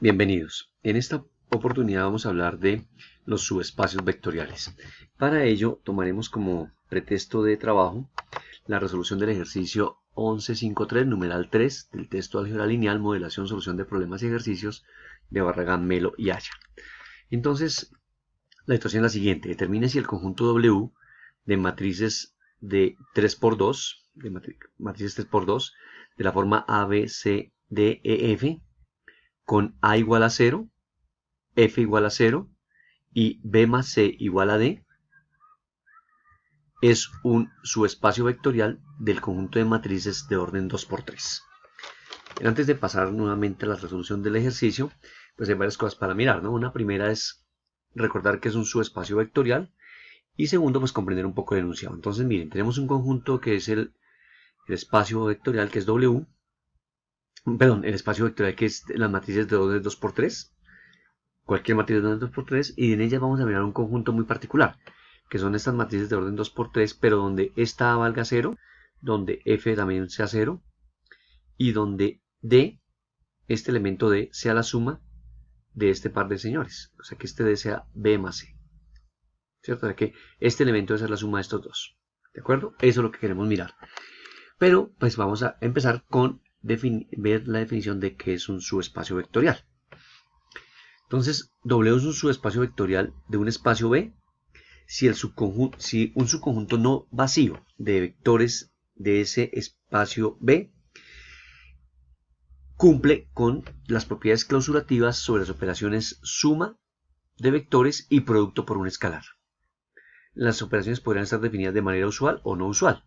Bienvenidos. En esta oportunidad vamos a hablar de los subespacios vectoriales. Para ello tomaremos como pretexto de trabajo la resolución del ejercicio 11.5.3, numeral 3 del texto álgebra lineal, modelación, solución de problemas y ejercicios de Barragán, Melo y Haya. Entonces, la situación es la siguiente. Determine si el conjunto W de matrices de 3×2, matrices 3×2, de la forma A, B, C, D, E, F, con A igual a 0, F igual a 0 y B más C igual a D, es un subespacio vectorial del conjunto de matrices de orden 2×3. Antes de pasar nuevamente a la resolución del ejercicio, pues hay varias cosas para mirar, ¿no? Una primera es recordar que es un subespacio vectorial y segundo, pues comprender un poco el enunciado. Entonces, miren, tenemos un conjunto que es el espacio vectorial que es W, perdón, el espacio vectorial que es las matrices de orden 2×3, cualquier matriz de orden 2×3, y en ellas vamos a mirar un conjunto muy particular, que son estas matrices de orden 2×3, pero donde esta A valga 0, donde F también sea 0, y donde D, este elemento D, sea la suma de este par de señores. O sea, que este D sea B más C. ¿Cierto? O sea, que este elemento debe ser la suma de estos dos. ¿De acuerdo? Eso es lo que queremos mirar. Pero, pues vamos a empezar con ver la definición de qué es un subespacio vectorial. Entonces, W es un subespacio vectorial de un espacio B si un subconjunto no vacío de vectores de ese espacio B cumple con las propiedades clausurativas sobre las operaciones suma de vectores y producto por un escalar. Las operaciones podrían estar definidas de manera usual o no usual.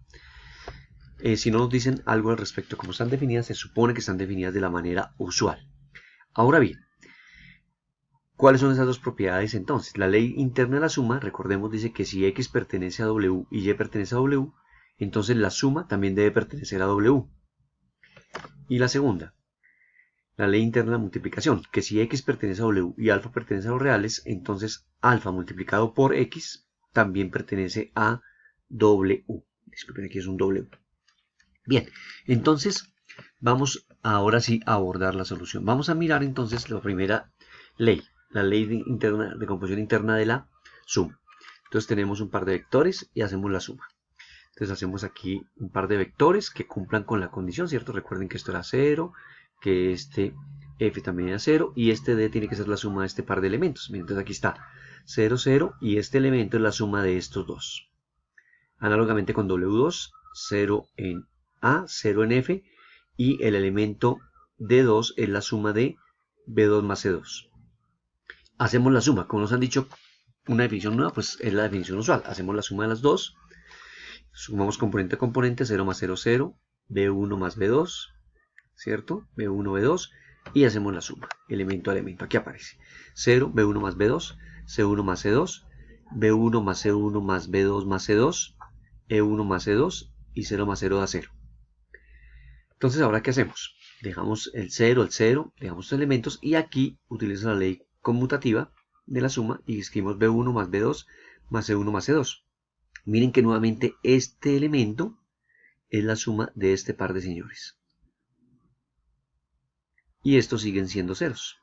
Si no nos dicen algo al respecto de cómo están definidas, se supone que están definidas de la manera usual. Ahora bien, ¿cuáles son esas dos propiedades entonces? La ley interna de la suma, recordemos, dice que si X pertenece a W y Y pertenece a W, entonces la suma también debe pertenecer a W. Y la segunda, la ley interna de la multiplicación, que si X pertenece a W y alfa pertenece a los reales, entonces alfa multiplicado por X también pertenece a W. Disculpen, aquí es un W. Bien, entonces vamos ahora sí a abordar la solución. Vamos a mirar entonces la primera ley, la ley de composición interna de la suma. Entonces tenemos un par de vectores y hacemos la suma. Entonces hacemos aquí un par de vectores que cumplan con la condición, ¿cierto? Recuerden que esto era 0, que este F también era 0 y este D tiene que ser la suma de este par de elementos. Entonces aquí está 0, 0 y este elemento es la suma de estos dos. Análogamente con W2, 0 en A, 0 en F y el elemento D2 es la suma de B2 más C2. Hacemos la suma, como nos han dicho una definición nueva, pues es la definición usual. Hacemos la suma de las dos, sumamos componente a componente, 0 más 0, 0, B1 más B2, ¿cierto? B1, B2, y hacemos la suma, elemento a elemento. Aquí aparece 0, B1 más B2, C1 más C2, B1 más C1 más B2 más C2, E1 más E2 y 0 más 0 da 0. Entonces, ¿ahora qué hacemos? Dejamos el 0, dejamos los elementos y aquí utilizo la ley conmutativa de la suma y escribimos B1 más B2 más E1 más E2. Miren que nuevamente este elemento es la suma de este par de señores. Y estos siguen siendo ceros.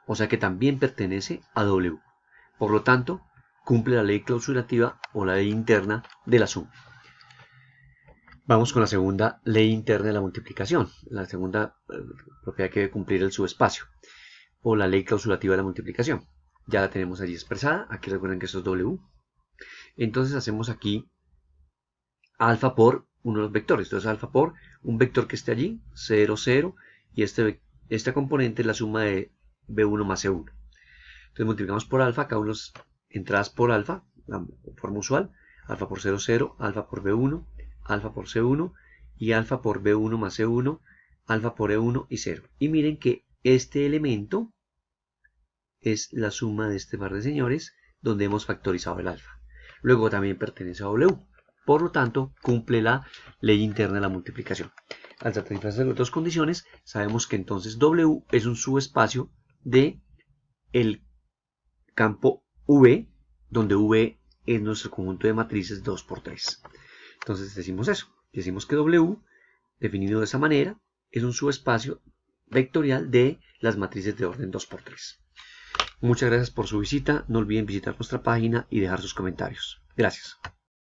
O sea que también pertenece a W. Por lo tanto, cumple la ley clausurativa o la ley interna de la suma. Vamos con la segunda ley interna de la multiplicación, la segunda propiedad que debe cumplir el subespacio, o la ley clausurativa de la multiplicación. Ya la tenemos allí expresada, aquí recuerden que esto es W. Entonces hacemos aquí alfa por uno de los vectores, entonces alfa por un vector que esté allí, 0, 0, y esta componente es la suma de B1 más C1. Entonces multiplicamos por alfa, cada una de las entradas por alfa, la forma usual, alfa por 0, 0, alfa por B1, alfa por C1 y alfa por B1 más C1, alfa por E1 y 0. Y miren que este elemento es la suma de este par de señores donde hemos factorizado el alfa. Luego también pertenece a W. Por lo tanto, cumple la ley interna de la multiplicación. Al satisfacer las dos condiciones, sabemos que entonces W es un subespacio de el campo V, donde V es nuestro conjunto de matrices 2×3. Entonces decimos eso, decimos que W, definido de esa manera, es un subespacio vectorial de las matrices de orden 2×3. Muchas gracias por su visita. No olviden visitar nuestra página y dejar sus comentarios. Gracias.